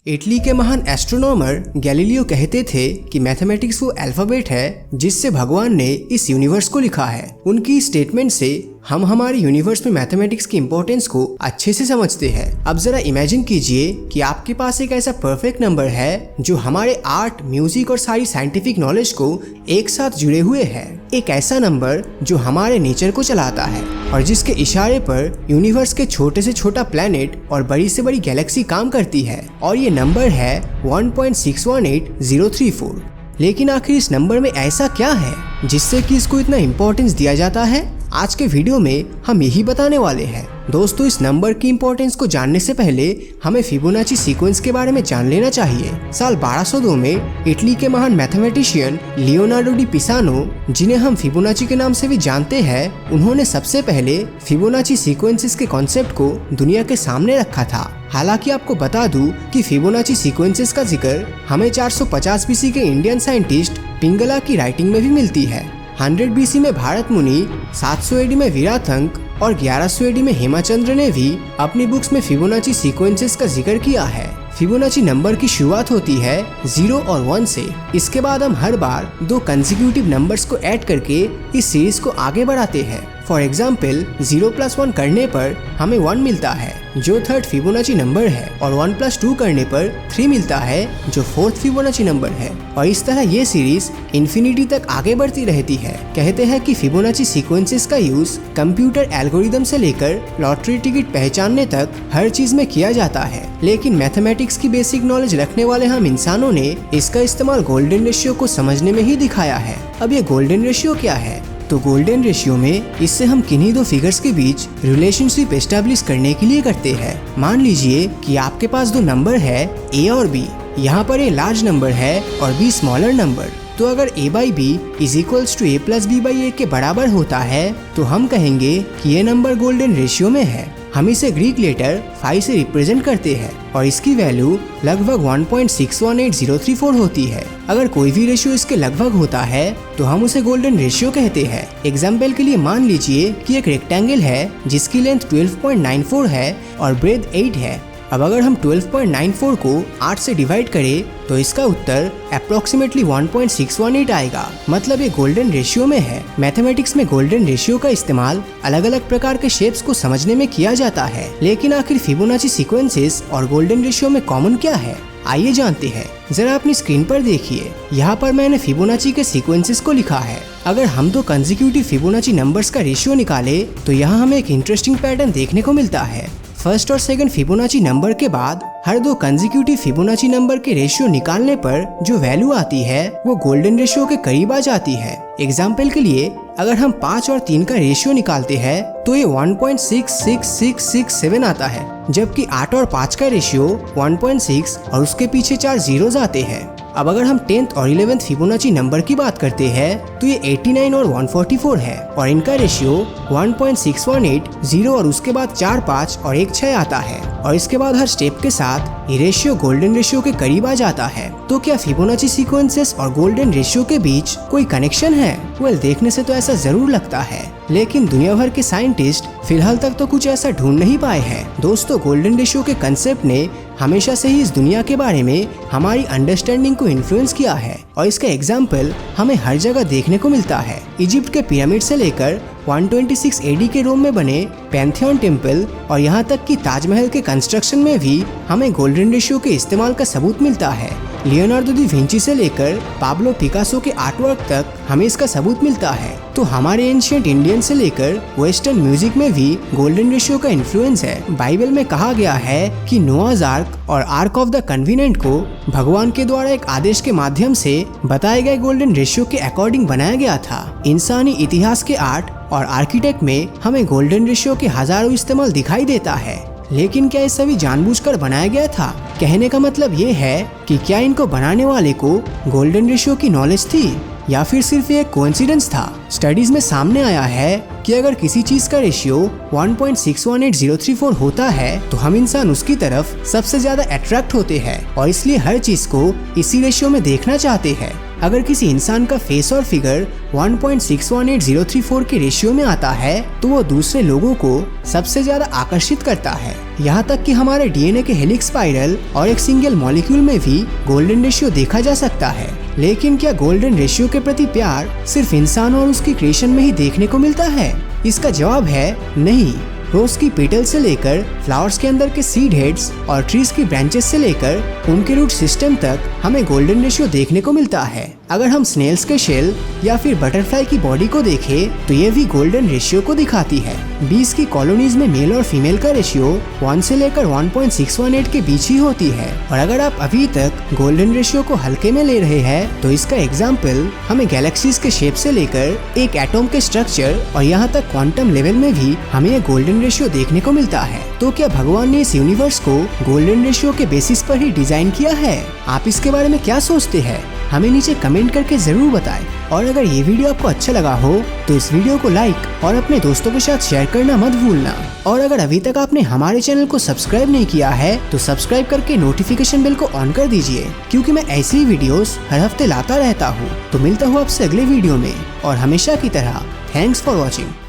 Italy के महान astronomer Galileo कहते थे कि मैथमेटिक्स वो अल्फाबेट है जिससे भगवान ने इस यूनिवर्स को लिखा है। उनकी स्टेटमेंट से हम हमारे यूनिवर्स में मैथमेटिक्स की इम्पोर्टेंस को अच्छे से समझते हैं। अब जरा इमेजिन कीजिए कि आपके पास एक ऐसा परफेक्ट नंबर है जो हमारे आर्ट, म्यूजिक और सारी साइंटिफिक नॉलेज को एक साथ जुड़े हुए है। एक ऐसा नंबर जो हमारे नेचर को चलाता है और जिसके इशारे पर यूनिवर्स के छोटे से छोटा प्लेनेट और बड़ी से बड़ी गैलेक्सी काम करती है, और ये नंबर है 1.618034। लेकिन आखिर इस नंबर में ऐसा क्या है जिससे कि इसको इतना इम्पोर्टेंस दिया जाता है? आज के वीडियो में हम यही बताने वाले हैं। दोस्तों, इस नंबर की इम्पोर्टेंस को जानने से पहले हमें फिबोनाची सीक्वेंस के बारे में जान लेना चाहिए। साल 1202 में इटली के महान मैथमेटिशियन लियोनार्डो डी पिसानो, जिन्हें हम फिबोनाची के नाम से भी जानते हैं, उन्होंने सबसे पहले फिबोनाची सीक्वेंसेस के कॉन्सेप्ट को दुनिया के सामने रखा था। हालांकि आपको बता दूं कि फिबोनाची सीक्वेंसेस का जिक्र हमें 450 बीसी के इंडियन साइंटिस्ट पिंगला की राइटिंग में भी मिलती है। 100 बीसी में भारत मुनि, 700 एडी में वीराथंक और 1100 एडी में हेमाचंद्र ने भी अपनी बुक्स में फिबोनाची सीक्वेंसेस का जिक्र किया है। फिबोनाची नंबर की शुरुआत होती है 0 और 1 से। इसके बाद हम हर बार दो कंसेक्यूटिव नंबर्स को ऐड करके इस सीरीज को आगे बढ़ाते हैं। फॉर एग्जाम्पल 0 + 1 करने पर हमें 1 मिलता है जो थर्ड फिबोनाची नंबर है, और 1 + 2 करने पर 3 मिलता है जो फोर्थ फिबोनाची नंबर है। और इस तरह ये सीरीज इन्फिनिटी तक आगे बढ़ती रहती है। कहते हैं कि फिबोनाची सीक्वेंसेस का यूज कंप्यूटर एल्गोरिदम से लेकर लॉटरी टिकट पहचानने तक हर चीज में किया जाता है। लेकिन मैथमेटिक्स की बेसिक नॉलेज रखने वाले हम इंसानों ने इसका इस्तेमाल गोल्डन रेशियो को समझने में ही दिखाया है। अब ये गोल्डन रेशियो क्या है? तो गोल्डन रेशियो में इससे हम किन्हीं दो फिगर्स के बीच रिलेशनशिप एस्टेब्लिश करने के लिए करते हैं। मान लीजिए कि आपके पास दो नंबर है A और B। यहाँ पर A लार्ज नंबर है और B स्मॉलर नंबर। तो अगर A/B = A + B/A के बराबर होता है तो हम कहेंगे कि ये नंबर गोल्डन रेशियो में है। हम इसे ग्रीक लेटर फाई से रिप्रेजेंट करते हैं और इसकी वैल्यू लगभग 1.618034 होती है। अगर कोई भी रेशियो इसके लगभग होता है तो हम उसे गोल्डन रेशियो कहते हैं। एग्जाम्पल के लिए मान लीजिए कि एक रेक्टेंगल है जिसकी लेंथ 12.94 है और ब्रेथ 8 है। अब अगर हम 12.94 को 8 से डिवाइड करें तो इसका उत्तर अप्रोक्सीमेटली 1.618 आएगा। मतलब ये गोल्डन रेशियो में है। मैथमेटिक्स में गोल्डन रेशियो का इस्तेमाल अलग अलग प्रकार के शेप्स को समझने में किया जाता है। लेकिन आखिर फिबोनाची सीक्वेंसेस और गोल्डन रेशियो में कॉमन क्या है? आइए जानते हैं। जरा अपनी स्क्रीन पर देखिए, यहाँ पर मैंने फिबोनाची के सीक्वेंसेस को लिखा है। अगर हम दो कंसेक्यूटिव फिबोनाची नंबर्स का रेशियो निकाले तो यहाँ हमें एक इंटरेस्टिंग पैटर्न देखने को मिलता है। फर्स्ट और सेकंड फिबोनाची नंबर के बाद हर दो कंसेक्यूटिव फिबोनाची नंबर के रेशियो निकालने पर जो वैल्यू आती है वो गोल्डन रेशियो के करीब आ जाती है। एग्जाम्पल के लिए अगर हम 5 और 3 का रेशियो निकालते हैं तो ये 1.66667 आता है, जबकि 8 और 5 का रेशियो 1.6 और उसके पीछे 4 जीरोस आते हैं। अब अगर हम 10th और 11th फिबोनाची नंबर की बात करते हैं तो ये 89 और 144 है और इनका रेशियो 1.6180 और उसके बाद 4 5 और 1 6 आता है। और इसके बाद हर स्टेप के साथ ये रेशियो गोल्डन रेशियो के करीब आ जाता है। तो क्या फिबोनाची सीक्वेंसेस और गोल्डन रेशियो के बीच कोई कनेक्शन है? वेल, देखने से तो ऐसा जरूर लगता है, लेकिन दुनिया भर के साइंटिस्ट फिलहाल तक तो कुछ ऐसा ढूंढ नहीं पाए हैं। दोस्तों, गोल्डन रेशियो के कंसेप्ट ने हमेशा से ही इस दुनिया के बारे में हमारी अंडरस्टैंडिंग को इन्फ्लुएंस किया है और इसका एग्जाम्पल हमें हर जगह देखने को मिलता है। इजिप्ट के पिरामिड से लेकर 126 एडी के रोम में बने पैंथियन टेम्पल और यहाँ तक कि ताजमहल के कंस्ट्रक्शन में भी हमें गोल्डन रेशियो के इस्तेमाल का सबूत मिलता है। लियोनार्डो दी विंची से लेकर पाब्लो पिकासो के आर्टवर्क तक हमें इसका सबूत मिलता है। तो हमारे एंशिएंट इंडियन से लेकर वेस्टर्न म्यूजिक में भी गोल्डन रेशियो का इन्फ्लुएंस है। बाइबल में कहा गया है कि नोआज आर्क और आर्क ऑफ द कन्वीनेंट को भगवान के द्वारा एक आदेश के माध्यम से बताए गए गोल्डन रेशियो के अकॉर्डिंग बनाया गया था। इंसानी इतिहास के आर्ट और आर्किटेक्ट में हमें गोल्डन रेशियो के हजारों इस्तेमाल दिखाई देता है। लेकिन क्या ये सभी जानबूझकर बनाया गया था? कहने का मतलब ये है कि क्या इनको बनाने वाले को गोल्डन रेशियो की नॉलेज थी? या फिर सिर्फ एक कोइंसिडेंस था। स्टडीज में सामने आया है कि अगर किसी चीज का रेशियो 1.618034 होता है तो हम इंसान उसकी तरफ सबसे ज्यादा अट्रैक्ट होते हैं और इसलिए हर चीज को इसी रेशियो में देखना चाहते हैं। अगर किसी इंसान का फेस और फिगर 1.618034 के रेशियो में आता है तो वो दूसरे लोगों को सबसे ज्यादा आकर्षित करता है। यहाँ तक कि हमारे डीएनए के हेलिक्स स्पाइरल और एक सिंगल मॉलिक्यूल में भी गोल्डन रेशियो देखा जा सकता है। लेकिन क्या गोल्डन रेशियो के प्रति प्यार सिर्फ इंसान और उसकी क्रिएशन में ही देखने को मिलता है? इसका जवाब है नहीं। रोज की पेटल से लेकर फ्लावर्स के अंदर के सीड हेड्स और ट्रीज की ब्रांचेस से लेकर उनके रूट सिस्टम तक हमें गोल्डन रेशियो देखने को मिलता है। अगर हम स्नेल्स के शेल या फिर बटरफ्लाई की बॉडी को देखें तो ये भी गोल्डन रेशियो को दिखाती है। बीज की कॉलोनीज में मेल और फीमेल का रेशियो 1 से लेकर 1.618 के बीच ही होती है। और अगर आप अभी तक गोल्डन रेशियो को हल्के में ले रहे हैं तो इसका एग्जाम्पल हमें गैलेक्सीज के शेप से लेकर एक एटॉम के स्ट्रक्चर और यहाँ तक क्वांटम लेवल में भी हमें ये गोल्डन रेशियो देखने को मिलता है। तो क्या भगवान ने इस यूनिवर्स को गोल्डन रेशियो के बेसिस पर ही डिजाइन किया है? आप इसके बारे में क्या सोचते हैं? हमें नीचे कमेंट करके जरूर बताएं। और अगर ये वीडियो आपको अच्छा लगा हो तो इस वीडियो को लाइक और अपने दोस्तों के साथ शेयर करना मत भूलना। और अगर अभी तक आपने हमारे चैनल को सब्सक्राइब नहीं किया है तो सब्सक्राइब करके नोटिफिकेशन बेल को ऑन कर दीजिए, क्योंकि मैं ऐसी ही वीडियोस हर हफ्ते लाता रहता हूँ। तो मिलता हूँ आपसे अगले वीडियो में और हमेशा की तरह थैंक्स फॉर वॉचिंग।